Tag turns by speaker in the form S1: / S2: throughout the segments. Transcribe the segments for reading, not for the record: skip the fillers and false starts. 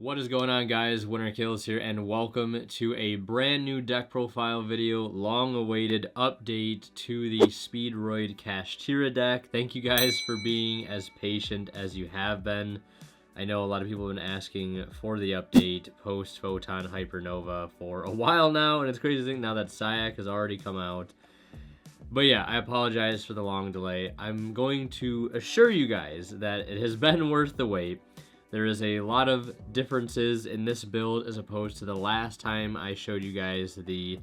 S1: What is going on, guys? Winner Kills here, and welcome to a brand new deck profile video, long-awaited update to the Speedroid Kashtira deck. Thank you guys for being as patient as you have been. I know a lot of people have been asking for the update post-Photon Hypernova for a while now, and it's crazy to think now that CYAC has already come out. But yeah, I apologize for the long delay. I'm going to assure you guys that it has been worth the wait. There is a lot of differences in this build as opposed to the last time I showed you guys the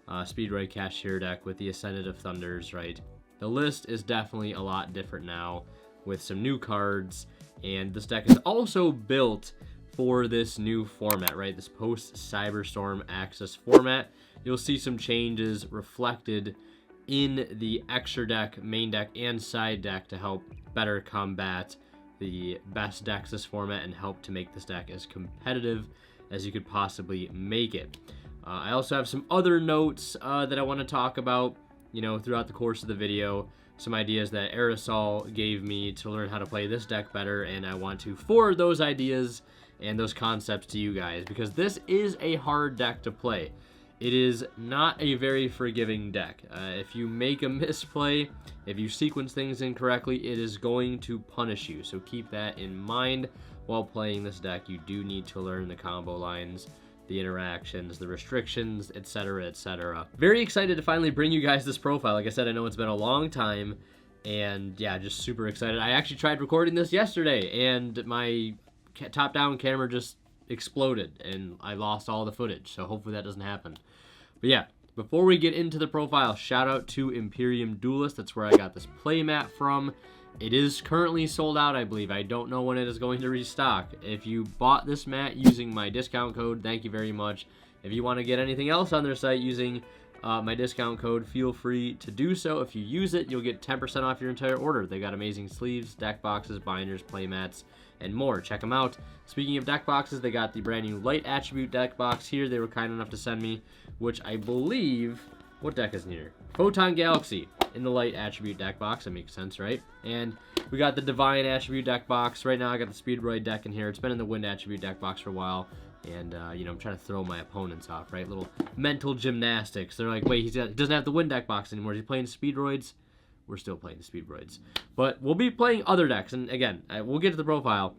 S1: Speedroid Kashtira deck with the Ascendant of Thunders, right? The list is definitely a lot different now with some new cards, and this deck is also built for this new format, right? This post-Cyberstorm Axis format. You'll see some changes reflected in the extra deck, main deck, and side deck to help better combat the best decks this format and help to make this deck as competitive as you could possibly make it. I also have some other notes that I want to talk about, throughout the course of the video. Some ideas that Aerosol gave me to learn how to play this deck better, and I want to forward those ideas and those concepts to you guys because this is a hard deck to play. It is not a very forgiving deck. If you make a misplay, if you sequence things incorrectly, it is going to punish you. So keep that in mind while playing this deck. You do need to learn the combo lines, the interactions, the restrictions, etc., etc. Very excited to finally bring you guys this profile. Like I said, I know it's been a long time, and yeah, just super excited. I actually tried recording this yesterday, and my top-down camera just exploded and I lost all the footage, so hopefully that doesn't happen. But yeah, before we get into the profile, shout out to Imperium Duelist. That's where I got this playmat from. It is currently sold out, I believe. I don't know when it is going to restock. If you bought this mat using my discount code, thank you very much. If you want to get anything else on their site using my discount code, feel free to do so. If you use it, you'll get 10% off your entire order. They got amazing sleeves, deck boxes, binders, playmats, and more. Check them out. Speaking of deck boxes, they got the brand new light attribute deck box here. They were kind enough to send me, which I believe, what deck is in here? Photon Galaxy in the light attribute deck box. That makes sense, right? And we got the divine attribute deck box. Right now I got the Speedroid deck in here. It's been in the wind attribute deck box for a while. And, I'm trying to throw my opponents off, right? Little mental gymnastics. They're like, wait, he doesn't have the wind deck box anymore. Is he playing Speedroids? We're still playing the Speedroids. But we'll be playing other decks. And again, we'll get to the profile.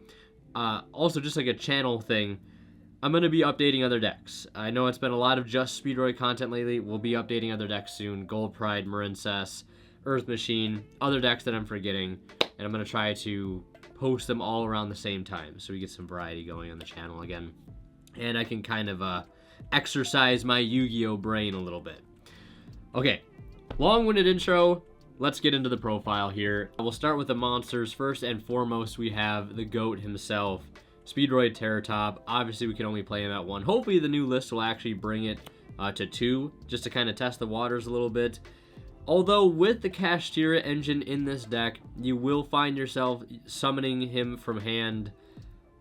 S1: Also, just like a channel thing, I'm going to be updating other decks. I know it's been a lot of just Speedroid content lately. We'll be updating other decks soon. Gold Pride, Marincess, Earth Machine, other decks that I'm forgetting. And I'm going to try to post them all around the same time so we get some variety going on the channel again. And I can kind of exercise my Yu-Gi-Oh brain a little bit. Okay, long-winded intro. Let's get into the profile here. We'll start with the monsters. First and foremost, we have the GOAT himself, Speedroid Terratop. Obviously, we can only play him at 1. Hopefully, the new list will actually bring it to 2, just to kind of test the waters a little bit. Although, with the Kashtira engine in this deck, you will find yourself summoning him from hand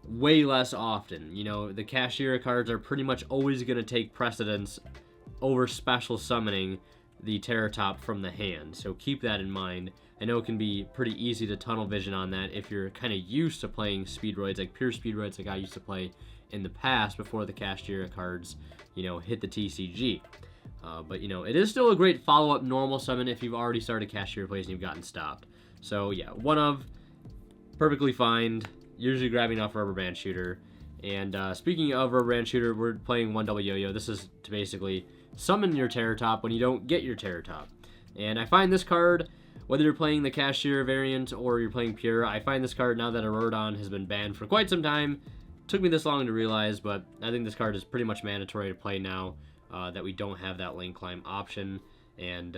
S1: way less often. The Kashtira cards are pretty much always going to take precedence over special summoning the Terratop from the hand, so keep that in mind. I know it can be pretty easy to tunnel vision on that if you're kind of used to playing Speedroids, like pure Speedroids like I used to play in the past before the Kashtira cards, hit the TCG. But, it is still a great follow-up normal summon if you've already started Kashtira plays and you've gotten stopped. So, yeah, one of, perfectly fine, usually grabbing off Rubber Band Shooter. And speaking of Rubber Band Shooter, we're playing 1 double yo-yo. This is to basically summon your Terratop when you don't get your Terratop. And I find this card, whether you're playing the Kashtira variant or you're playing Pure, I find this card, now that Aurodon has been banned for quite some time, took me this long to realize, but I think this card is pretty much mandatory to play now that we don't have that lane climb option. And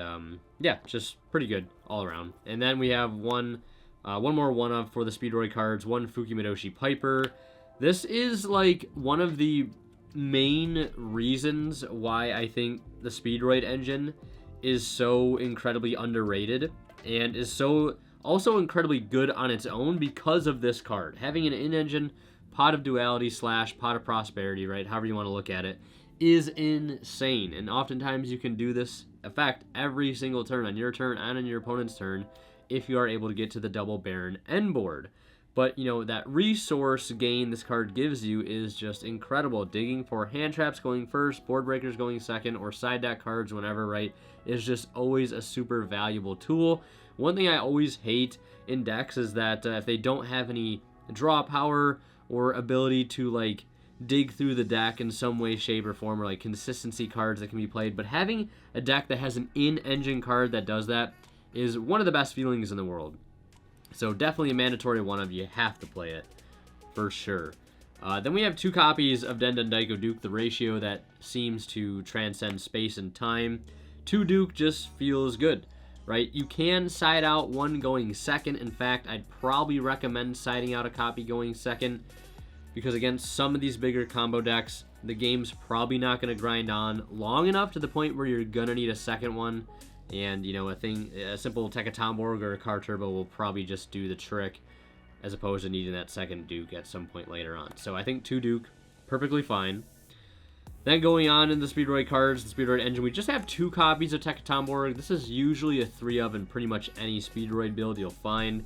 S1: yeah, just pretty good all around. And then we have one more one-of for the Speedroid cards, one Fukimadoshi Piper. This is like one of the main reasons why I think the Speedroid engine is so incredibly underrated and is so also incredibly good on its own because of this card. Having an in-engine Pot of Duality / Pot of Prosperity, right, however you want to look at it, is insane. And oftentimes you can do this effect every single turn, on your turn and on your opponent's turn, if you are able to get to the double Baron end board. But, you know, that resource gain this card gives you is just incredible. Digging for hand traps going first, board breakers going second, or side deck cards whenever, right, is just always a super valuable tool. One thing I always hate in decks is that if they don't have any draw power or ability to, like, dig through the deck in some way, shape, or form, or, like, consistency cards that can be played. But having a deck that has an in-engine card that does that is one of the best feelings in the world. So definitely a mandatory one of you have to play it, for sure. Then we have 2 copies of Den Den Daiko Duke, the ratio that seems to transcend space and time. 2 Duke just feels good, right? You can side out one going second. In fact, I'd probably recommend siding out a copy going second, because against some of these bigger combo decks, the game's probably not going to grind on long enough to the point where you're going to need a second one. And, you know, a simple Tekatomborg or a Car Turbo will probably just do the trick, as opposed to needing that second Duke at some point later on. So I think 2 Duke, perfectly fine. Then going on in the Speedroid cards, the Speedroid engine, we just have 2 copies of Tekatomborg. This is usually a 3 of in pretty much any Speedroid build you'll find.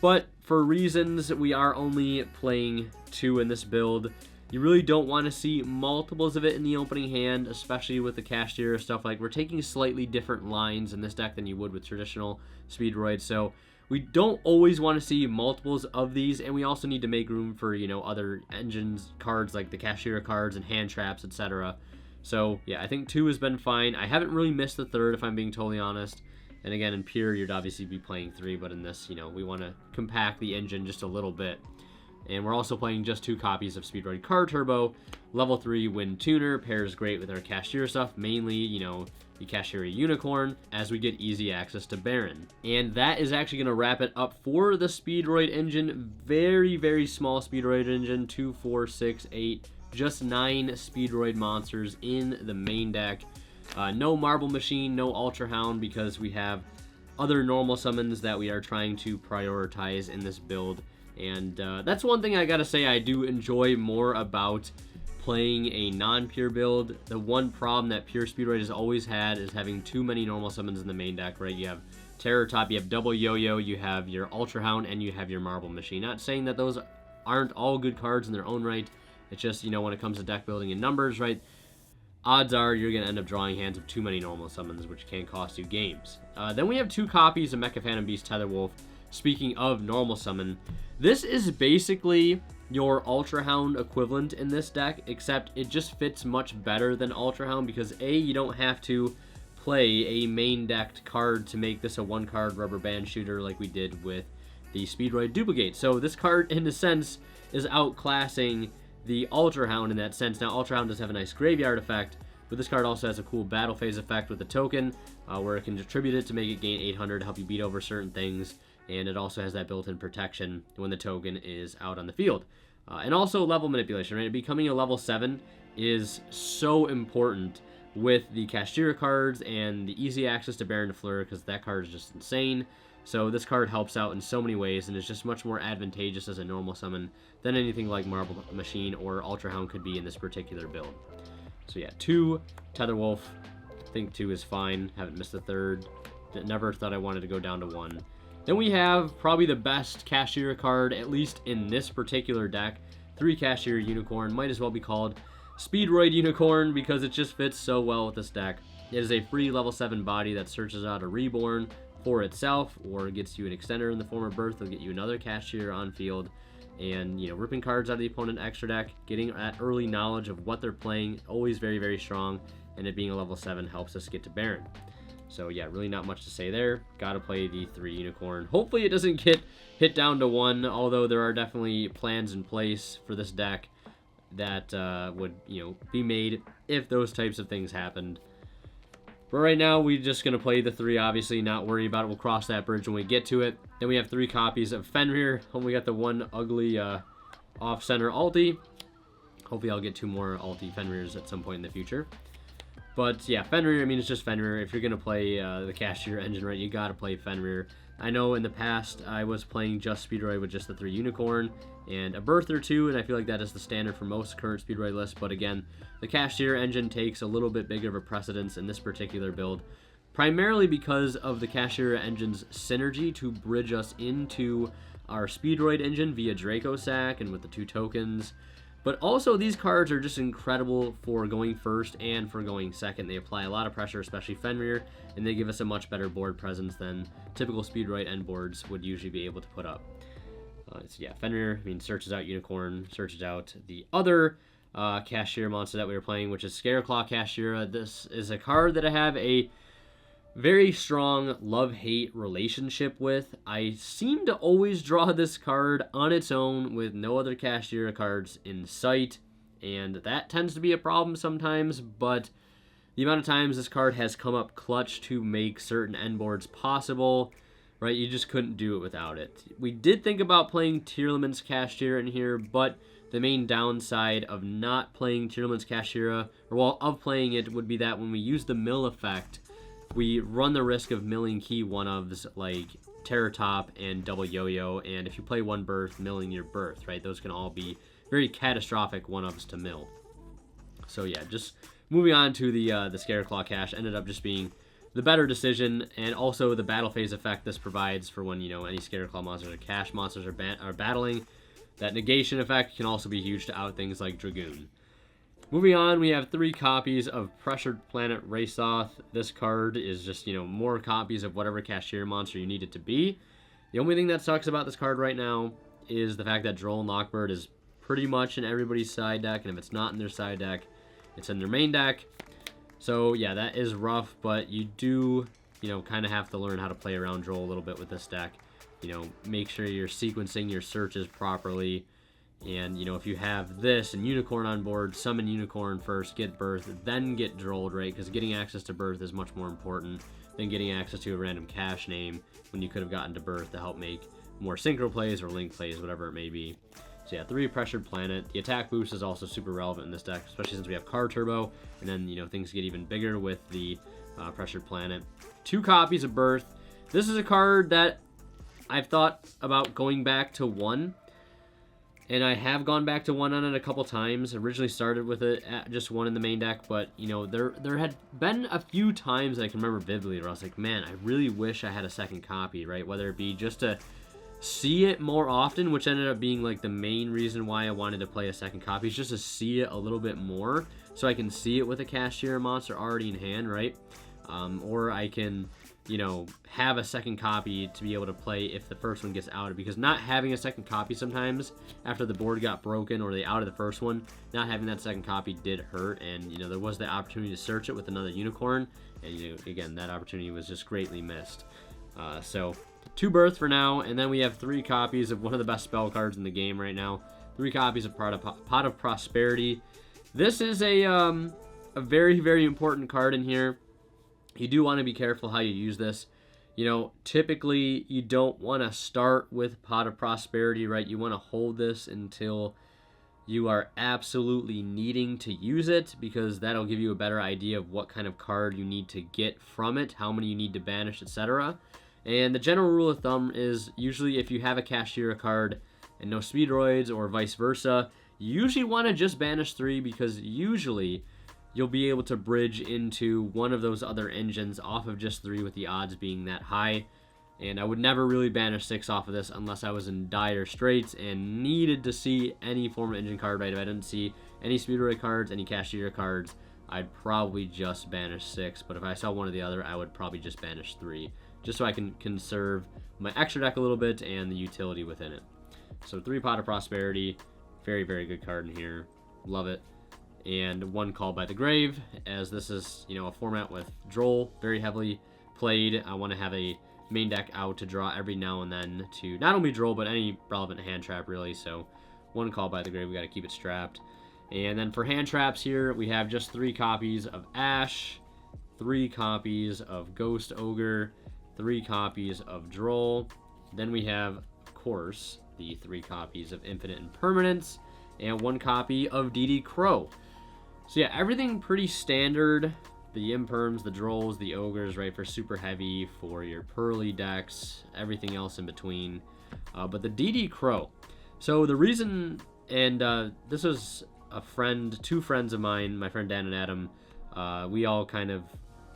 S1: But for reasons we are only playing 2 in this build, you really don't want to see multiples of it in the opening hand, especially with the Kashtira stuff. Like, we're taking slightly different lines in this deck than you would with traditional Speedroid, so we don't always want to see multiples of these, and we also need to make room for, you know, other engines cards like the Kashtira cards and hand traps, etc. So, yeah, I think 2 has been fine. I haven't really missed the 3rd, if I'm being totally honest. And again, in Pure, you'd obviously be playing 3, but in this, you know, we want to compact the engine just a little bit. And we're also playing just 2 copies of Speedroid Car Turbo. Level 3 Wind Tuner pairs great with our Kashtira stuff, mainly, you know, the Kashtira Unicorn, as we get easy access to Baron. And that is actually going to wrap it up for the Speedroid engine. Very, very small Speedroid engine, 2, 4, 6, 8, just 9 Speedroid monsters in the main deck. No Marble Machine, no Ultra Hound, because we have other normal summons that we are trying to prioritize in this build. And that's one thing I gotta say I do enjoy more about playing a non-pure build. The one problem that pure Speedroid has always had is having too many normal summons in the main deck, right? You have Terror Top, you have Double Yo-Yo, you have your Ultra Hound, and you have your Marble Machine. Not saying that those aren't all good cards in their own right. It's just, you know, when it comes to deck building and numbers, right? Odds are you're going to end up drawing hands of too many normal summons, which can cost you games. Then we have 2 copies of Mecha Phantom Beast Tetherwolf. Speaking of normal summon, this is basically your Ultra Hound equivalent in this deck, except it just fits much better than Ultra Hound because A, you don't have to play a main decked card to make this a 1-card rubber band shooter like we did with the Speedroid duplicate. So this card, in a sense, is outclassing the Ultra Hound in that sense. Now, Ultra Hound does have a nice graveyard effect, but this card also has a cool battle phase effect with the token, where it can distribute it to make it gain 800 to help you beat over certain things, and it also has that built-in protection when the token is out on the field. And also level manipulation, right? Becoming a level 7 is so important with the Kashtira cards and the easy access to Baron de Fleur, because that card is just insane. So this card helps out in so many ways, and is just much more advantageous as a normal summon than anything like Marble Machine or Ultra Hound could be in this particular build. So yeah, 2 Tetherwolf. I think 2 is fine. Haven't missed the 3rd. Never thought I wanted to go down to 1. Then we have probably the best Kashtira card, at least in this particular deck. 3 Kashtira Unicorn. Might as well be called Speedroid Unicorn because it just fits so well with this deck. It is a free level 7 body that searches out a Reborn for itself, or gets you an extender in the form of Birth. They'll get you another Kashtira on field. And, you know, ripping cards out of the opponent extra deck, getting that early knowledge of what they're playing, always very, very strong. And it being a level 7 helps us get to Baron. So yeah, really not much to say there. Gotta play the 3 Unicorn. Hopefully it doesn't get hit down to 1, although there are definitely plans in place for this deck that would, you know, be made if those types of things happened. But right now, we're just going to play the 3, obviously, not worry about it. We'll cross that bridge when we get to it. Then we have 3 copies of Fenrir. We got the one ugly off-center ulti. Hopefully I'll get 2 more ulti Fenrirs at some point in the future. But yeah, Fenrir, I mean, it's just Fenrir. If you're going to play the Kashtira engine, right, you got to play Fenrir. I know in the past I was playing just Speedroid with just the 3 Unicorn and a Birth or 2, and I feel like that is the standard for most current Speedroid lists. But again, the Kashtira engine takes a little bit bigger of a precedence in this particular build, primarily because of the Kashtira engine's synergy to bridge us into our Speedroid engine via Draco CYAC and with the 2 tokens. But also, these cards are just incredible for going first and for going second. They apply a lot of pressure, especially Fenrir, and they give us a much better board presence than typical Speedroid end boards would usually be able to put up. So yeah, Fenrir, I mean, searches out Unicorn, searches out the other Kashtira monster that we were playing, which is Scareclaw Kashtira. This is a card that I have a very strong love-hate relationship with. I seem to always draw this card on its own with no other Kashtira cards in sight, and that tends to be a problem sometimes, but the amount of times this card has come up clutch to make certain end boards possible, right, you just couldn't do it without it. We did think about playing Tearlaman's Kashtira in here, but the main downside of not playing Tearlaman's Kashtira, or well, of playing it, would be that when we use the mill effect, we run the risk of milling key one-ofs like Terror Top and Double Yo-Yo, and if you play one birth, milling your birth, right? Those can all be very catastrophic one-ofs to mill. So yeah, just moving on to the Scareclaw Cash ended up just being the better decision, and also the battle phase effect this provides for when, you know, any Scareclaw monsters or Cash monsters are battling. That negation effect can also be huge to out things like Dragoon. Moving on, we have 3 copies of Pressured Planet Raceoth. This card is just, you know, more copies of whatever Kashtira monster you need it to be. The only thing that sucks about this card right now is the fact that Droll and Lockbird is pretty much in everybody's side deck, and if it's not in their side deck, it's in their main deck. So yeah, that is rough, but you do, you know, kind of have to learn how to play around Droll a little bit with this deck. You know, make sure you're sequencing your searches properly. And, you know, if you have this and Unicorn on board, summon Unicorn first, get Birth, then get Drolled, right? Because getting access to Birth is much more important than getting access to a random cash name when you could have gotten to Birth to help make more Synchro plays or Link plays, whatever it may be. So yeah, 3 Pressured Planet. The attack boost is also super relevant in this deck, especially since we have Card Turbo, and then, you know, things get even bigger with the Pressured Planet. 2 copies of Birth. This is a card that I've thought about going back to 1. And I have gone back to 1 on it a couple times. Originally started with it at just 1 in the main deck, but, you know, there had been a few times that I can remember vividly where I was like, man, I really wish I had a second copy, right? Whether it be just to see it more often, which ended up being, like, the main reason why I wanted to play a second copy, is just to see it a little bit more, so I can see it with a Kashtira monster already in hand, right? Or I can, you know, have a second copy to be able to play if the first one gets outed, because not having a second copy sometimes after the board got broken or they outed the first one, not having that second copy did hurt, and, you know, there was the opportunity to search it with another Unicorn, and, you know, again, that opportunity was just greatly missed. So 2 Birth for now, and then we have 3 copies of one of the best spell cards in the game right now. 3 copies of Pot of Prosperity. This is a very, very important card in here. You do want to be careful how you use this. You know, typically you don't want to start with Pot of Prosperity, right? You want to hold this until you are absolutely needing to use it, because that'll give you a better idea of what kind of card you need to get from it, how many you need to banish, etc. And the general rule of thumb is usually if you have a Kashtira card and no Speedroids or vice versa, you usually want to just banish 3, because usually you'll be able to bridge into one of those other engines off of just 3 with the odds being that high. And I would never really banish 6 off of this unless I was in dire straits and needed to see any form of engine card, right? If I didn't see any Speedroid cards, any Kashtira cards, I'd probably just banish 6. But if I saw one or the other, I would probably just banish 3, just so I can conserve my extra deck a little bit and the utility within it. So 3 Pot of Prosperity, very, very good card in here. Love it. And 1 Call by the Grave, as this is, you know, a format with Droll, very heavily played. I want to have a main deck out to draw every now and then to not only Droll, but any relevant hand trap, really. So 1 Call by the Grave, we got to keep it strapped. And then for hand traps here, we have just 3 copies of Ash, 3 copies of Ghost Ogre, 3 copies of Droll. Then we have, of course, the 3 copies of Infinite Impermanence, and 1 copy of DD Crow. So yeah, everything pretty standard. The Imperms, the Drolls, the Ogres, right, for super heavy, for your Pearly decks, everything else in between. But the DD Crow. So the reason, and this was a friend, 2 friends of mine, my friend Dan and Adam, we all kind of,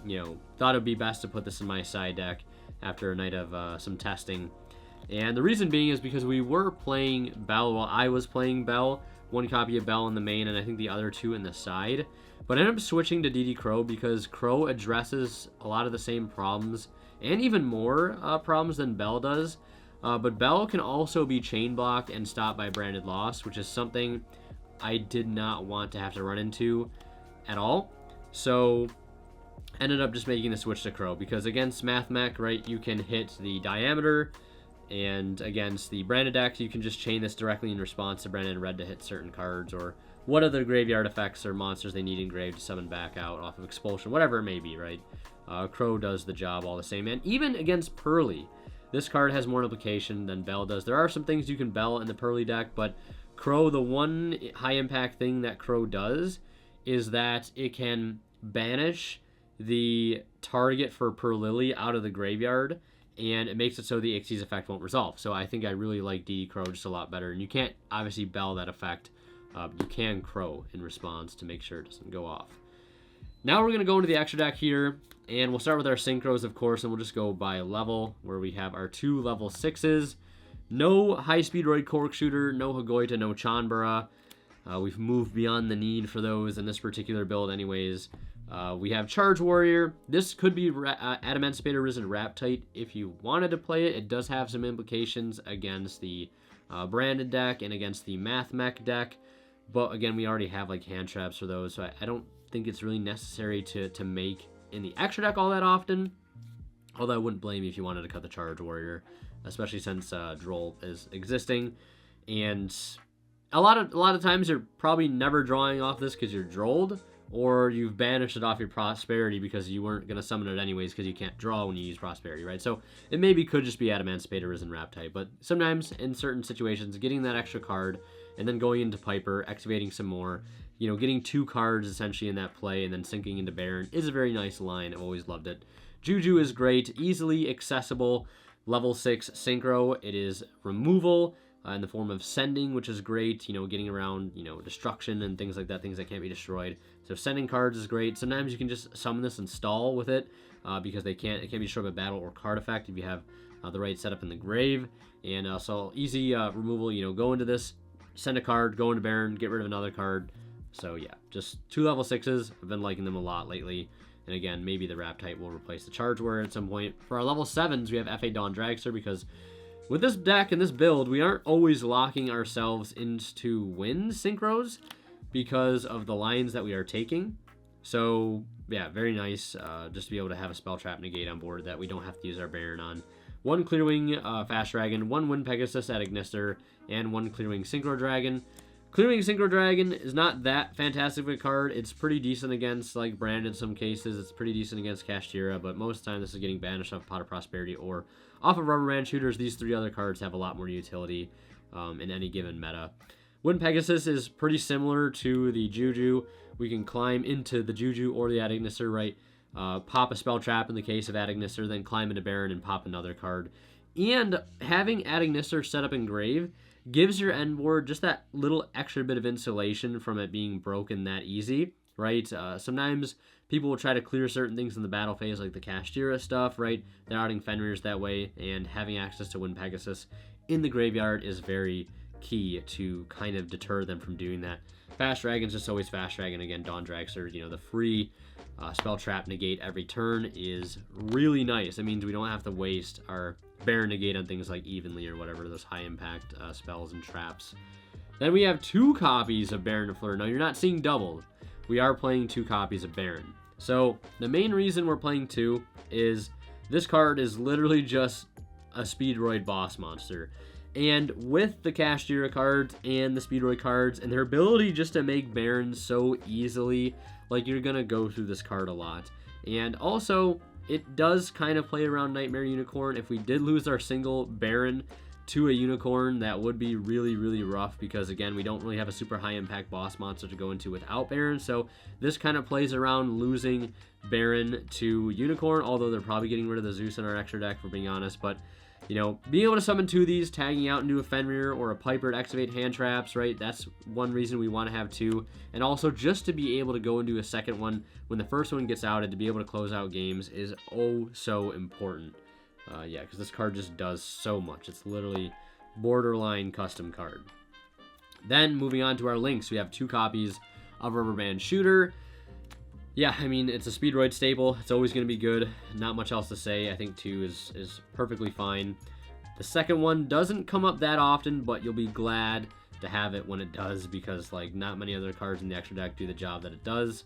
S1: you know, thought it would be best to put this in my side deck after a night of some testing. And the reason being is because we were playing Bell, well, I was playing Bell, one copy of Bell in the main, and I think the other two in the side. But I ended up switching to DD Crow because Crow addresses a lot of the same problems, and even more problems than Bell does. But Bell can also be chain blocked and stopped by branded loss, which is something I did not want to have to run into at all. So ended up just making the switch to Crow because against Math Mech, right, you can hit the diameter, and against the branded deck, you can just chain this directly in response to Branded and Red to hit certain cards, or what other graveyard effects or monsters they need engraved to summon back out off of Expulsion, whatever it may be, right? Crow does the job all the same. And even against Pearly, this card has more implication than Bell does. There are some things you can Bell in the Pearly deck, but Crow, the one high impact thing that Crow does is that it can banish the target for Pearlily out of the graveyard, and it makes it so the Xyz effect won't resolve. So I think I really like DD Crow just a lot better. And you can't obviously Bell that effect. You can Crow in response to make sure it doesn't go off. Now we're going to go into the extra deck here, and we'll start with our synchros, of course, and we'll just go by level, where we have our 2 level 6s. No high Speedroid Cork Shooter, no Hagoita, no Chanbara. We've moved beyond the need for those in this particular build anyways. We have Charge Warrior. This could be Adamantipator Risen Raptite if you wanted to play it. It does have some implications against the branded deck and against the Math Mech deck. But again, we already have like hand traps for those, so I don't think it's really necessary to make in the extra deck all that often. Although I wouldn't blame you if you wanted to cut the Charge Warrior, especially since Droll is existing. And a lot of times you're probably never drawing off this because you're Drolled, or you've banished it off your Prosperity because you weren't going to summon it anyways because you can't draw when you use Prosperity, right? So it maybe could just be Adamantipator Risen Raptite, but sometimes in certain situations, getting that extra card and then going into Piper, activating some more, you know, getting 2 cards essentially in that play and then sinking into Baron is a very nice line. I've always loved it. Juju is great, easily accessible, level 6 Synchro. It is removal in the form of sending, which is great, you know, getting around, you know, destruction and things like that, things that can't be destroyed. So sending cards is great. Sometimes you can just summon this and stall with it because it can't be destroyed by battle or card effect if you have the right setup in the grave. And so easy removal, you know, go into this, send a card, go into Baron, get rid of another card. So yeah, just 2 level 6s. I've been liking them a lot lately. And again, maybe the Raptite will replace the Charge Warrior at some point. For our level 7s, we have F.A. Dawn Dragster because with this deck and this build, we aren't always locking ourselves into win synchros because of the lines that we are taking. So yeah, very nice just to be able to have a Spell Trap Negate on board that we don't have to use our Baron on. 1 Clearwing Fast Dragon, 1 Wind Pegasus at Ignister, and 1 Clearwing Synchro Dragon. Clearwing Synchro Dragon is not that fantastic of a card. It's pretty decent against like Brand in some cases. It's pretty decent against Kashtira, but most of the time this is getting banished off Pot of Prosperity or off of Rubber Band Shooters. These 3 other cards have a lot more utility in any given meta. Wind Pegasus is pretty similar to the Juju. We can climb into the Juju or the Ad Ignister, right? Pop a Spell Trap in the case of Ad Ignister, then climb into Baron and pop another card. And having Ad Ignister set up in Grave gives your end board just that little extra bit of insulation from it being broken that easy, right? Sometimes people will try to clear certain things in the battle phase, like the Kashtira stuff, right? They're outing Fenrir's that way, and having access to Wind Pegasus in the graveyard is very key to kind of deter them from doing that. Fast Dragon's just always Fast Dragon. Again, Dawn Dragster, you know, the free Spell Trap Negate every turn is really nice. It means we don't have to waste our Baron Negate on things like Evenly or whatever, those high impact spells and traps. Then we have 2 copies of Baron and Fleur. Now, you're not seeing doubled. We are playing 2 copies of Baron. So, the main reason we're playing 2 is this card is literally just a Speedroid boss monster. And with the Kashtira cards and the Speedroid cards and their ability just to make Baron so easily, like, you're going to go through this card a lot. And also, it does kind of play around Nightmare Unicorn. If we did lose our single Baron to a Unicorn, that would be really, really rough because, again, we don't really have a super high-impact boss monster to go into without Baron. So this kind of plays around losing Baron to Unicorn, although they're probably getting rid of the Zeus in our extra deck, for being honest. But, you know, being able to summon 2 of these, tagging out into a Fenrir or a Piper to activate hand traps, right? That's one reason we want to have 2. And also just to be able to go into a second one when the first one gets outed, to be able to close out games is oh so important. Yeah, because this card just does so much. It's literally borderline custom card. Then moving on to our links, we have 2 copies of Rubber Band Shooter. Yeah, I mean, it's a Speedroid staple. It's always going to be good. Not much else to say. I think 2 is perfectly fine. The second one doesn't come up that often, but you'll be glad to have it when it does, because like not many other cards in the extra deck do the job that it does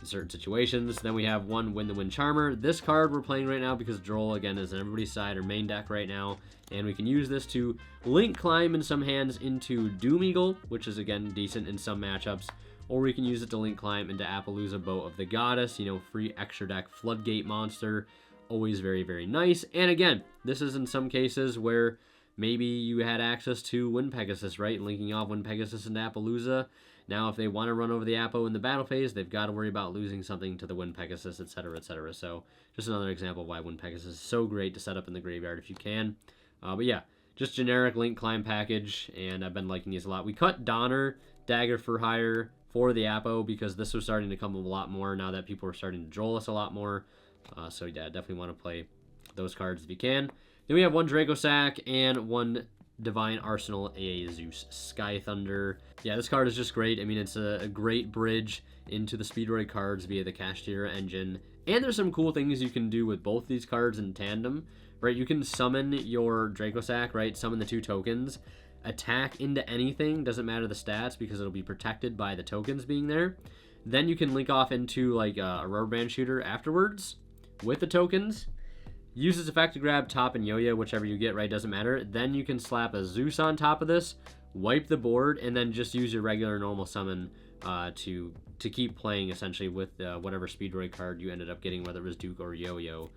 S1: in certain situations. Then we have 1 Win the Wind Charmer. This card we're playing right now because Droll, again, is on everybody's side or main deck right now, and we can use this to link climb in some hands into Doom Eagle, which is, again, decent in some matchups, or we can use it to link climb into Appaloosa Boat of the Goddess, you know, free extra deck Floodgate monster, always very, very nice. And again, this is in some cases where maybe you had access to Wind Pegasus, right? Linking off Wind Pegasus into Appaloosa. Now, if they want to run over the Appo in the battle phase, they've got to worry about losing something to the Wind Pegasus, etc., etc. So, just another example of why Wind Pegasus is so great to set up in the graveyard if you can. But yeah, just generic link climb package, and I've been liking these a lot. We cut Donner, Dagger for Hire, for the Appo because this was starting to come up a lot more now that people are starting to Droll us a lot more. So yeah, definitely want to play those cards if you can. Then we have 1 Draco Sack and 1 Divine Arsenal Zeus Sky Thunder. Yeah, this card is just great. I mean, it's a great bridge into the Speedroid cards via the Kashtira engine. And there's some cool things you can do with both these cards in tandem, right? You can summon your Draco Sack, right? Summon the 2 tokens. Attack into anything, doesn't matter the stats because it'll be protected by the tokens being there. Then you can link off into like a Rubber Band Shooter afterwards with the tokens. Use this effect to grab Top and Yo-Yo, whichever you get, right? Doesn't matter. Then you can slap a Zeus on top of this, wipe the board, and then just use your regular normal summon to keep playing essentially with whatever Speedroid card you ended up getting, whether it was Duke or Yo-Yo.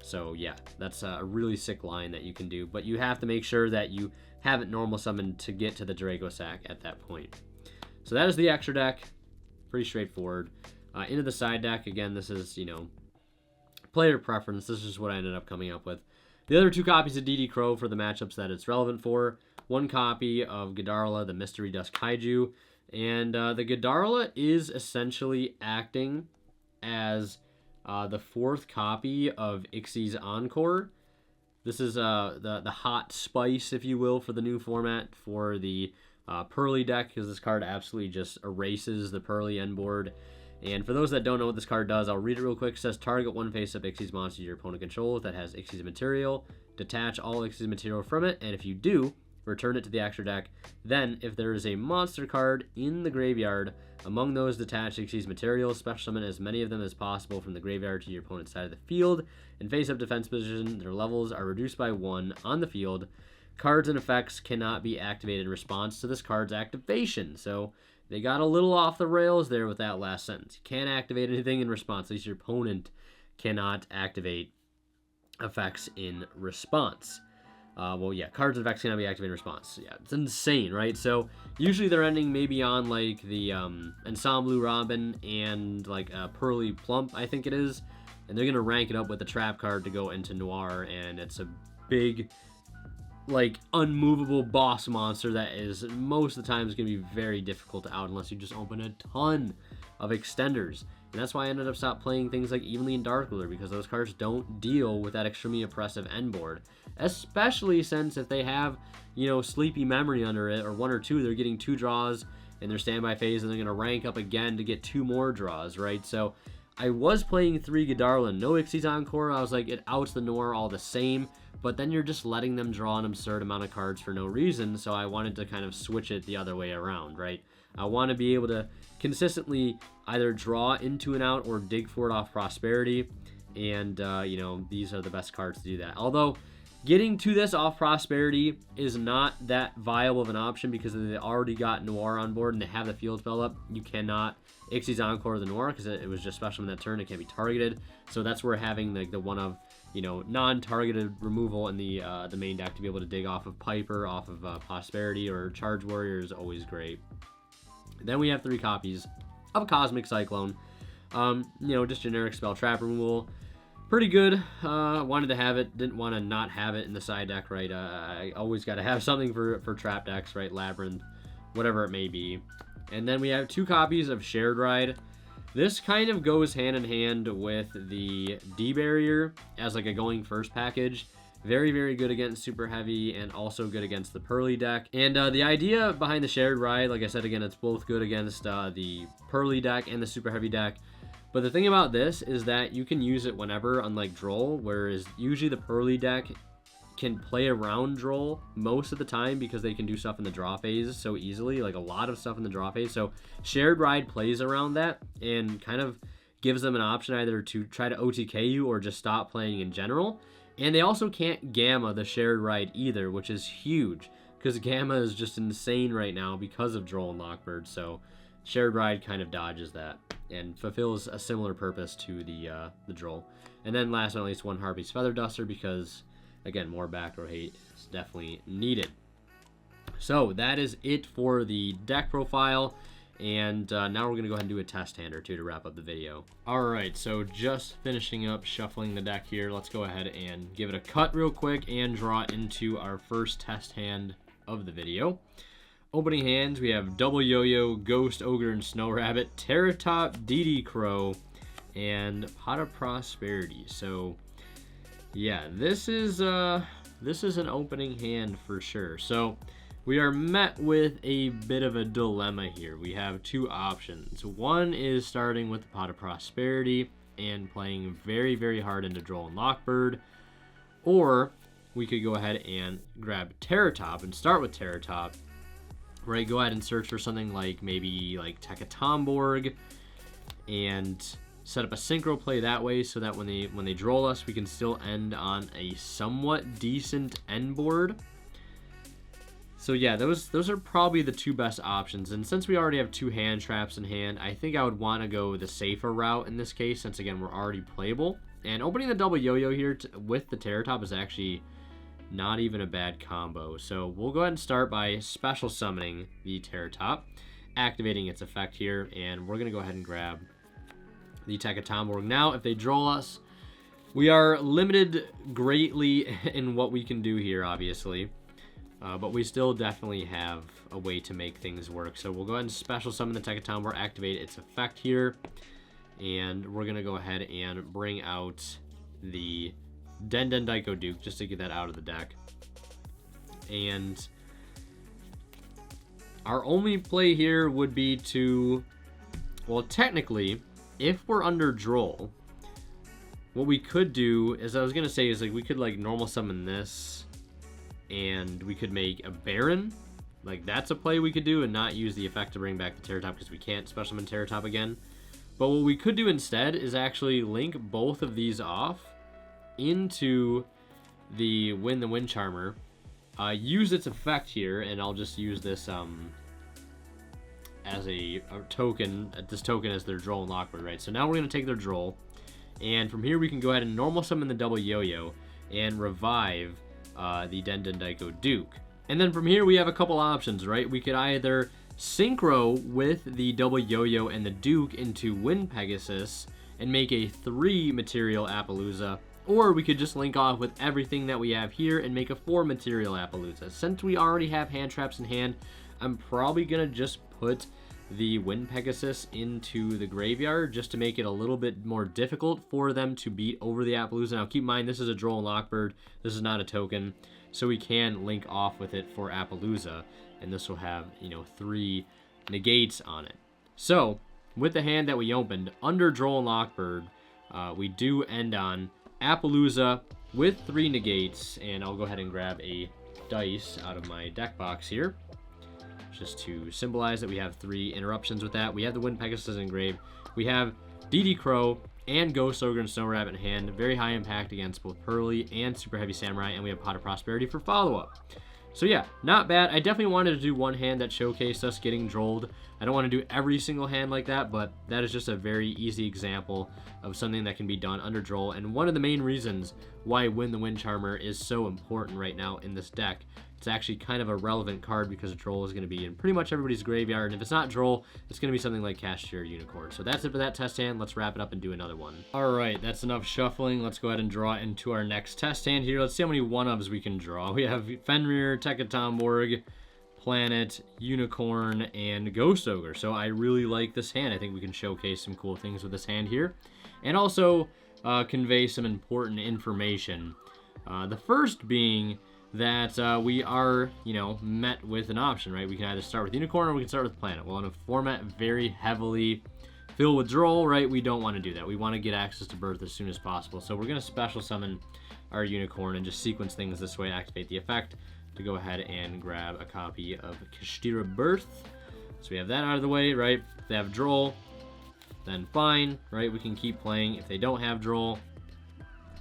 S1: So yeah, that's a really sick line that you can do, but you have to make sure that you have it normal summoned to get to the Draco Sack at that point. So that is the extra deck. Pretty straightforward. Into the side deck, again, this is, you know, player preference. This is what I ended up coming up with. The other 2 copies of DD Crow for the matchups that it's relevant for. 1 copy of Godarla, the Mystery Dust Kaiju. And the Godarla is essentially acting as the 4th copy of Ixie's Encore. This is the hot spice, if you will, for the new format for the Pearly deck, because this card absolutely just erases the Pearly end board. And for those that don't know what this card does, I'll read it real quick. It says, target 1 face-up Ixie's monster your opponent controls that has Ixie's material. Detach all Ixie's material from it, and if you do, return it to the extra deck. Then, if there is a monster card in the graveyard among those detached Ixie's material, special summon as many of them as possible from the graveyard to your opponent's side of the field. In face-up defense position, their levels are reduced by 1 on the field. Cards and effects cannot be activated in response to this card's activation. So they got a little off the rails there with that last sentence. You can't activate anything in response. At least your opponent cannot activate effects in response. Well, yeah, cards and effects cannot be activated in response. Yeah, it's insane, right? So usually they're ending maybe on like the Ensemble Robin and like Pearly Plump, I think it is. And they're going to rank it up with the trap card to go into Noir. And it's a big, like, unmovable boss monster that is most of the time is going to be very difficult to out unless you just open a ton of extenders. And that's why I ended up stopped playing things like Evenly and Dark Ruler, because those cards don't deal with that extremely oppressive end board. Especially since if they have, you know, Sleepy Memory under it, or 1 or 2, they're getting 2 draws in their standby phase, and they're going to rank up again to get 2 more draws, right? So I was playing 3 Godarla, no Ixie's Encore. I was like, it outs the Noir all the same, but then you're just letting them draw an absurd amount of cards for no reason, so I wanted to kind of switch it the other way around, right? I want to be able to consistently either draw into and out or dig for it off Prosperity, and, you know, these are the best cards to do that. Although, getting to this off Prosperity is not that viable of an option because they already got Noir on board and they have the field spell up. You cannot Ixie's Encore the Noir because it was just special in that turn. It can't be targeted. So that's where having like the one of, you know, non-targeted removal in the main deck to be able to dig off of Piper, off of Prosperity, or Charge Warrior is always great. Then we have 3 copies of Cosmic Cyclone. You know, just generic spell trap removal. Pretty good. Wanted to have it. Didn't want to not have it in the side deck, right? I always got to have something for trap decks, right? Labyrinth, whatever it may be. And then we have 2 copies of Shared Ride. This kind of goes hand in hand with the D-Barrier as like a going first package. Very, very good against Super Heavy and also good against the Pearly deck. And the idea behind the Shared Ride, like I said, again, it's both good against the Pearly deck and the Super Heavy deck. But the thing about this is that you can use it whenever, unlike Droll, whereas usually the Pearly deck can play around Droll most of the time because they can do stuff in the draw phase so easily, like a lot of stuff in the draw phase. So Shared Ride plays around that and kind of gives them an option either to try to OTK you or just stop playing in general. And they also can't Gamma the Shared Ride either, which is huge because Gamma is just insane right now because of Droll and Lockbird. So Shared Ride kind of dodges that and fulfills a similar purpose to the Droll. And then last but not least, one Harpy's Feather Duster because, again, more back row hate is definitely needed. So that is it for the deck profile. And now we're going to go ahead and do a test hand or two to wrap up the video. Alright, so just finishing up shuffling the deck here. Let's go ahead and give it a cut real quick and draw into our first test hand of the video. Opening hands, we have Double Yo-Yo, Ghost Ogre, and Snow Rabbit, Terratop, DD Crow, and Pot of Prosperity. So yeah, this is an opening hand for sure. So we are met with a bit of a dilemma here. We have two options. One is starting with the Pot of Prosperity and playing very, very hard into Droll and Lockbird. Or we could go ahead and grab Terratop and start with Terratop. Right, go ahead and search for something like maybe like Tekatomborg and set up a synchro play that way so that when they Droll us, we can still end on a somewhat decent end board. So yeah, those are probably the two best options. And since we already have two hand traps in hand, I think I would want to go the safer route in this case, since again, we're already playable. And opening the Double Yo-Yo here with the Terratop is actually not even a bad combo. So we'll go ahead and start by special summoning the Terratop, activating its effect here, and we're going to go ahead and grab the Tekatomborg. Now, if they Droll us, we are limited greatly in what we can do here, obviously. But we still definitely have a way to make things work. So we'll go ahead and special summon the Tekatomborg, activate its effect here. And we're going to go ahead and bring out the Den Daiko Duke just to get that out of the deck. And our only play here would be to, well, technically, if we're under Droll, what we could do is, I was going to say, is like we could like normal summon this. And we could make a Baron. Like, that's a play we could do and not use the effect to bring back the Terratop because we can't special summon Terratop again. But what we could do instead is actually link both of these off into the Win the Wind Charmer. Use its effect here, and I'll just use this as a token, this token as their Droll and Lockbird, right? So now we're going to take their Droll, and from here we can go ahead and normal summon the Double Yo-Yo and revive the Den Daiko Duke. And then from here we have a couple options, right? We could either synchro with the Double Yo-Yo and the Duke into Wind Pegasus and make a 3 material Appaloosa, or we could just link off with everything that we have here and make a 4 material Appaloosa. Since we already have hand traps in hand, I'm probably gonna just put the Wind Pegasus into the graveyard just to make it a little bit more difficult for them to beat over the Appaloosa. Now keep in mind, this is a Droll and Lockbird, this is not a token, so we can link off with it for Appaloosa, and this will have, you know, 3 negates on it. So with the hand that we opened under Droll and Lockbird, we do end on Appaloosa with 3 negates, and I'll go ahead and grab a dice out of my deck box here just to symbolize that we have 3 interruptions with that. We have the Wind Pegasus engraved. We have DD Crow and Ghost Ogre and Snow Rabbit in hand. Very high impact against both Pearly and Super Heavy Samurai, and we have Pot of Prosperity for follow-up. So yeah, not bad. I definitely wanted to do one hand that showcased us getting Drolled. I don't want to do every single hand like that, but that is just a very easy example of something that can be done under Droll, and one of the main reasons why Win the Wind Charmer is so important right now in this deck. It's actually kind of a relevant card because Droll is going to be in pretty much everybody's graveyard, and if it's not Droll, it's going to be something like Kashtira Unicorn. So that's it for that test hand. Let's wrap it up and do another one. Alright, that's enough shuffling. Let's go ahead and draw into our next test hand here. Let's see how many one-ofs we can draw. We have Fenrir, Tekatomborg, Planet, Unicorn, and Ghost Ogre. So I really like this hand. I think we can showcase some cool things with this hand here, and also convey some important information The first being that we are, met with an option, right? We can either start with Unicorn or we can start with Planet. Well, in a format very heavily filled with Droll, right, we don't want to do that. We want to get access to Birth as soon as possible. So we're going to special summon our Unicorn and just sequence things this way, activate the effect to go ahead and grab a copy of Kashtira Birth. So we have that out of the way, right? If they have Droll, then fine, right? We can keep playing. If they don't have Droll,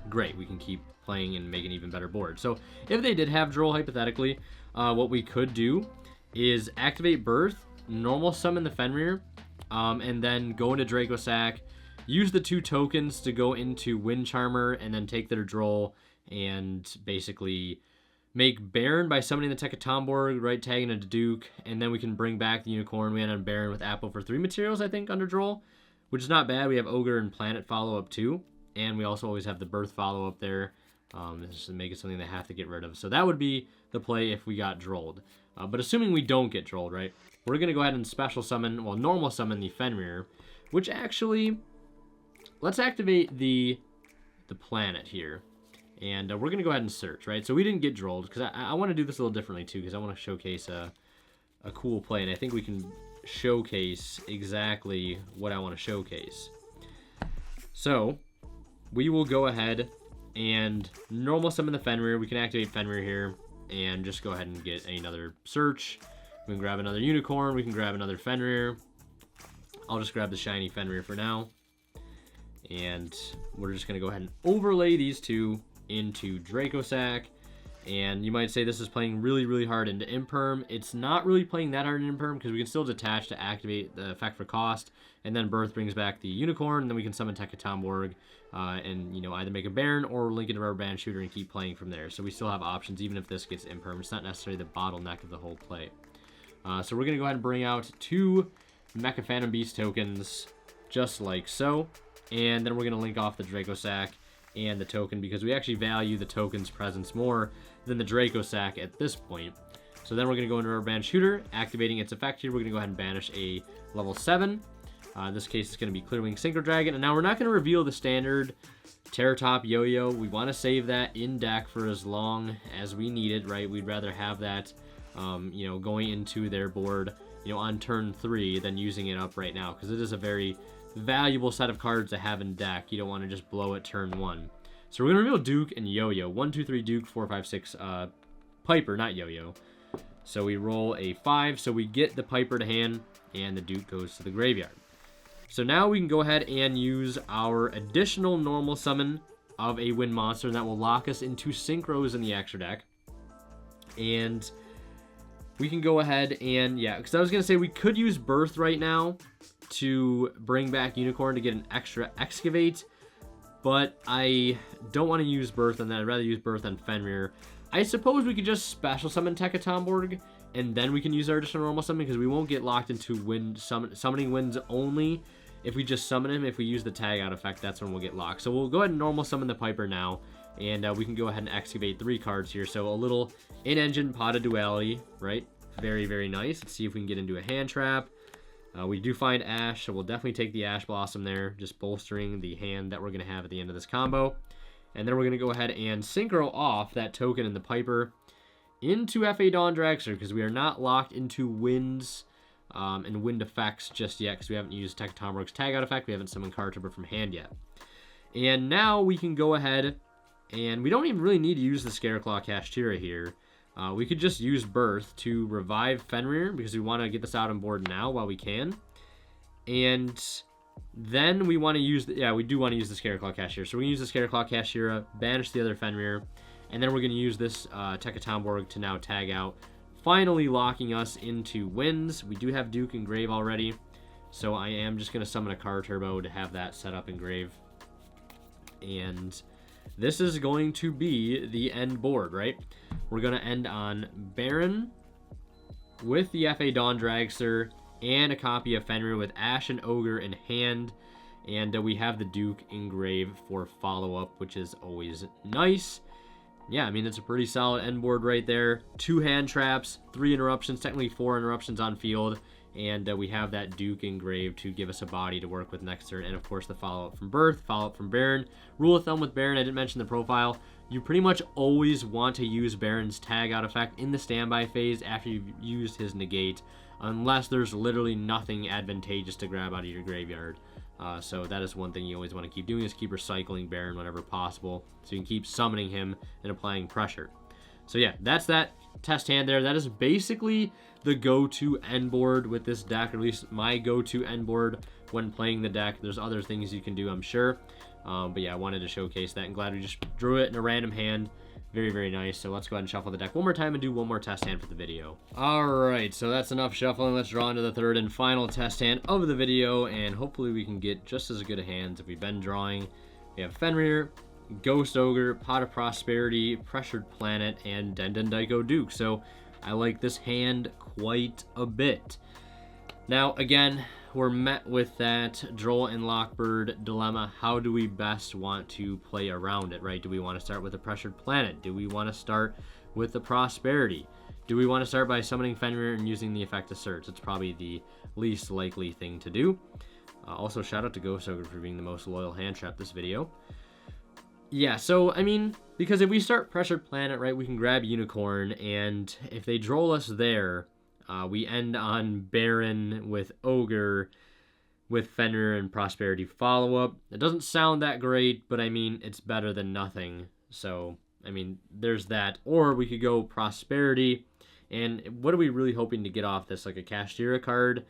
S1: great. We can keep playing and make an even better board. So if they did have Droll, hypothetically, what we could do is activate Birth, normal summon the Fenrir, and then go into Draco Sack, use the 2 tokens to go into Wind Charmer, and then take their Droll and basically make Baron by summoning the Tekatomborg, right, tagging a Duke, and then we can bring back the Unicorn. We end on Baron with Apple for 3 materials, I think, under Droll, which is not bad. We have Ogre and Planet follow-up too, and we also always have the Birth follow-up there. This is to make it something they have to get rid of. So that would be the play if we got Drolled. But assuming we don't get Drolled, right, we're going to go ahead and special summon, well, normal summon the Fenrir, which actually, let's activate the Planet here. And we're going to go ahead and search, right? So we didn't get Drolled, because I want to do this a little differently, too, because I want to showcase a cool play, and I think we can showcase exactly what I want to showcase. So we will go ahead and normal summon the Fenrir. We can activate Fenrir here, and just go ahead and get another search. We can grab another Unicorn. We can grab another Fenrir. I'll just grab the shiny Fenrir for now. And we're just going to go ahead and overlay these 2 into Draco Sack. And you might say this is playing really, really hard into Imperm. It's not really playing that hard in Imperm because we can still detach to activate the effect for cost. And then Birth brings back the Unicorn. And then we can summon Tekatomborg and, either make a Baron or link it to Rubber Band Shooter and keep playing from there. So we still have options even if this gets Imperm. It's not necessarily the bottleneck of the whole play. So we're going to go ahead and bring out 2 Mecha Phantom Beast tokens just like so. And then we're going to link off the Draco Sack and the token because we actually value the token's presence more than the Draco Sack at this point. So then we're going to go into our Band Shooter, activating its effect here. We're going to go ahead and banish a level 7. In this case, it's going to be Clearwing Synchro Dragon. And now we're not going to reveal the standard Terratop Yo-Yo. We want to save that in deck for as long as we need it, right? We'd rather have that, going into their board, on turn 3 than using it up right now because it is a very valuable set of cards to have in deck. You don't want to just blow it turn 1. So we're going to reveal Duke and Yo-Yo. 1, 2, 3 Duke, 4, 5, 6 Piper, not Yo-Yo. So we roll a 5, so we get the Piper to hand, and the Duke goes to the graveyard. So now we can go ahead and use our additional normal summon of a Wind Monster, and that will lock us into Synchros in the extra deck. And we can go ahead and, because I was going to say we could use Birth right now to bring back Unicorn to get an extra Excavate, but I don't want to use Birth on that. I'd rather use Birth on Fenrir. I suppose we could just special summon Tekatomborg, and then we can use our additional normal summon because we won't get locked into summoning winds only if we just summon him. If we use the tag out effect, that's when we'll get locked. So we'll go ahead and normal summon the Piper now, and we can go ahead and Excavate 3 cards here. So a little in-engine Pot of Duality, right? Very, very nice. Let's see if we can get into a hand trap. We do find Ash, so we'll definitely take the Ash Blossom there, just bolstering the hand that we're going to have at the end of this combo. And then we're going to go ahead and synchro off that token in the Piper into FA Dawn Dragster because we are not locked into winds and wind effects just yet because we haven't used Tekatomborg's tag out effect. We haven't summoned Card Tripper from hand yet. And now we can go ahead and we don't even really need to use the Scareclaw Kashtira here. We could just use Birth to revive Fenrir because we want to get this out on board now while we can. And then we want to use, we do want to use the Scareclaw Kashtira. So we're going to use the Scareclaw Kashtira, banish the other Fenrir, and then we're going to use this Tekatomborg to now tag out, finally locking us into winds. We do have Duke and Grave already, so I am just going to summon a Car Turbo to have that set up in Grave. And this is going to be the end board, right? We're going to end on Baron with the FA Dawn Dragster and a copy of Fenrir with Ash and Ogre in hand. And we have the Duke in Grave for follow-up, which is always nice. Yeah, I mean, it's a pretty solid end board right there. 2 hand traps, 3 interruptions, technically 4 interruptions on field, And we have that Duke engraved to give us a body to work with next turn. And of course the follow-up from Birth, follow-up from Baron. Rule of thumb with Baron, I didn't mention the profile. You pretty much always want to use Baron's tag out effect in the standby phase after you've used his negate, unless there's literally nothing advantageous to grab out of your graveyard. So that is one thing you always want to keep doing, is keep recycling Baron whenever possible, so you can keep summoning him and applying pressure. So yeah, that's that test hand there. That is basically the go-to end board with this deck, or at least my go-to end board when playing the deck. There's other things you can do, I'm sure. But yeah, I wanted to showcase that, and glad we just drew it in a random hand. Very, very nice. So let's go ahead and shuffle the deck one more time and do one more test hand for the video. Alright, so that's enough shuffling. Let's draw into the third and final test hand of the video, and hopefully we can get just as good a hands if we've been drawing. We have Fenrir, Ghost Ogre, Pot of Prosperity, Pressured Planet, and Dendendaiko Duke. So I like this hand quite a bit. Now, again, we're met with that Droll and Lockbird dilemma. How do we best want to play around it, right? Do we want to start with a Pressured Planet? Do we want to start with the Prosperity? Do we want to start by summoning Fenrir and using the effect of Search? It's probably the least likely thing to do. Also, shout out to Ghost Ogre for being the most loyal hand trap this video. Yeah, so, I mean, because if we start Pressured Planet, right, we can grab Unicorn, and if they droll us there, we end on Baron with Ogre, with Fenrir and Prosperity follow-up. It doesn't sound that great, but I mean, it's better than nothing. So, I mean, there's that. Or we could go Prosperity, and what are we really hoping to get off this? Like a Kashtira card?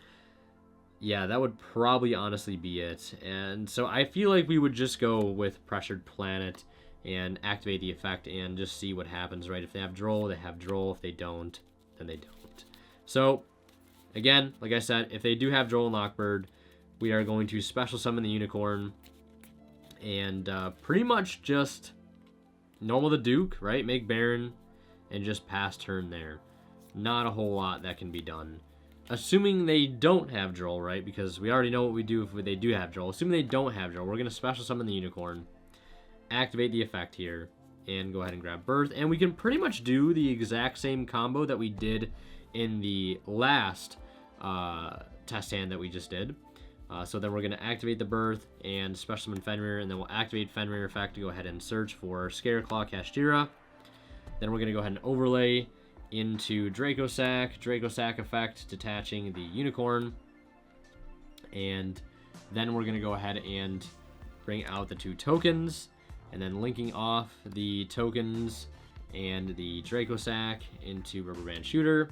S1: Yeah, that would probably honestly be it. And so I feel like we would just go with Pressured Planet and activate the effect and just see what happens, right? If they have Droll, they have Droll. If they don't, then they don't. So, again, like I said, if they do have Droll and Lockbird, we are going to special summon the Unicorn and pretty much just normal the Duke, right? Make Baron and just pass turn there. Not a whole lot that can be done. Assuming they don't have Droll, right? Because we already know what we do if they do have Droll. Assuming they don't have Droll, we're going to special summon the Unicorn, activate the effect here, and go ahead and grab Birth. And we can pretty much do the exact same combo that we did in the last test hand that we just did. So then we're going to activate the Birth and special summon Fenrir, and then we'll activate Fenrir effect to go ahead and search for Scareclaw Kashtira. Then we're going to go ahead and overlay into Dracosac effect, detaching the Unicorn. And then we're going to go ahead and bring out the two tokens, and then linking off the tokens and the Dracosac into Rubber Band Shooter.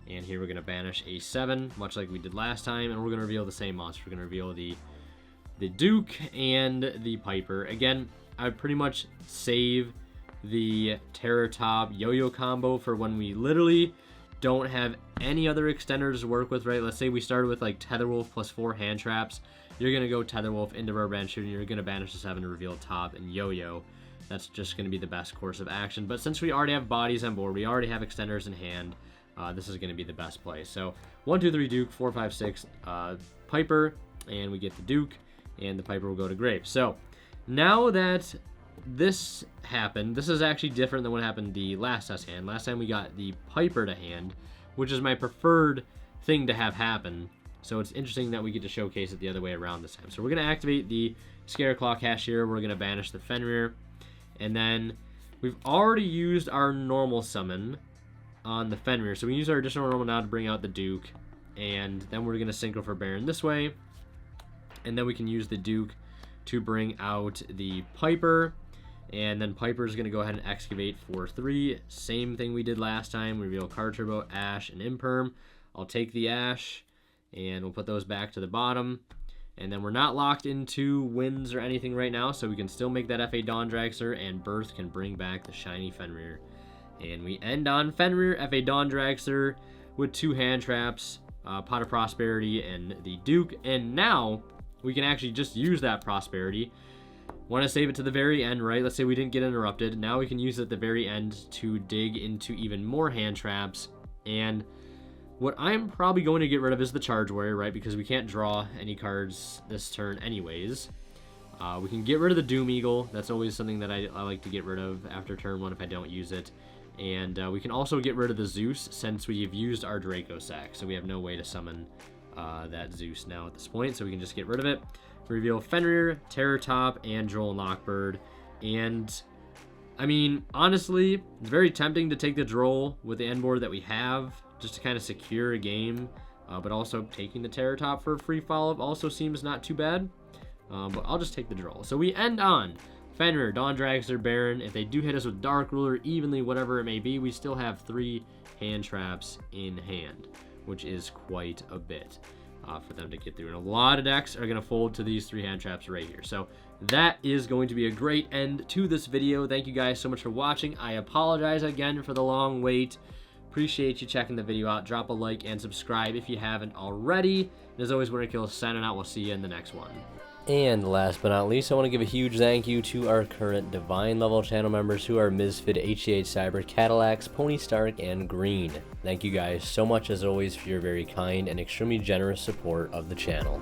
S1: And here we're going to banish a 7, much like we did last time, and we're going to reveal the same monster. We're going to reveal the Duke and the Piper. Again, I would pretty much save the Terror Top Yo-Yo combo for when we literally don't have any other extenders to work with, right? Let's say we started with like Tetherwolf plus 4 hand traps. You're going to go Tetherwolf into Rubber Band Shooter, and you're going to banish the 7 to reveal Top and Yo-Yo. That's just going to be the best course of action. But since we already have bodies on board, we already have extenders in hand, this is going to be the best play. So 1, 2, 3 Duke, 4, 5, 6 Piper, and we get the Duke, and the Piper will go to grave. So now that this happened, this is actually different than what happened the last test hand. Last time we got the Piper to hand, which is my preferred thing to have happen. So it's interesting that we get to showcase it the other way around this time. So we're going to activate the Scareclaw Kashtira. We're going to banish the Fenrir. And then we've already used our normal summon on the Fenrir. So we use our additional normal now to bring out the Duke. And then we're going to synchro for Baron this way. And then we can use the Duke to bring out the Piper. And then Piper is going to go ahead and excavate for 3. Same thing we did last time. We reveal Card Turbo, Ash, and Imperm. I'll take the Ash, and we'll put those back to the bottom. And then we're not locked into wins or anything right now, so we can still make that FA Dawn Dragster, and Birth can bring back the shiny Fenrir. And we end on Fenrir, FA Dawn Dragster, with 2 hand traps, Pot of Prosperity, and the Duke. And now we can actually just use that Prosperity. Want to save it to the very end, right? Let's say we didn't get interrupted. Now we can use it at the very end to dig into even more hand traps. And what I'm probably going to get rid of is the Charge Warrior, right? Because we can't draw any cards this turn anyways. We can get rid of the Doom Eagle. That's always something that I like to get rid of after turn 1 if I don't use it. And we can also get rid of the Zeus since we've used our Draco sack. So we have no way to summon that Zeus now at this point. So we can just get rid of it. Reveal Fenrir, Terror Top, and Droll Knockbird. And I mean, honestly, it's very tempting to take the Droll with the end board that we have just to kind of secure a game. But also taking the Terror Top for a free follow-up also seems not too bad. But I'll just take the Droll. So we end on Fenrir, Dawn Dragster, Baron. If they do hit us with Dark Ruler evenly, whatever it may be, we still have 3 hand traps in hand, which is quite a bit for them to get through. And a lot of decks are going to fold to these 3 hand traps right here. So that is going to be a great end to this video. Thank you guys so much for watching. I apologize again for the long wait. Appreciate you checking the video out. Drop a like and subscribe if you haven't already. And as always, Winter Kill signing out. We'll see you in the next one. And last but not least, I want to give a huge thank you to our current Divine level channel members who are Misfit, HCH Cyber, Cadillacs, Pony Stark, and Green. Thank you guys so much as always for your very kind and extremely generous support of the channel.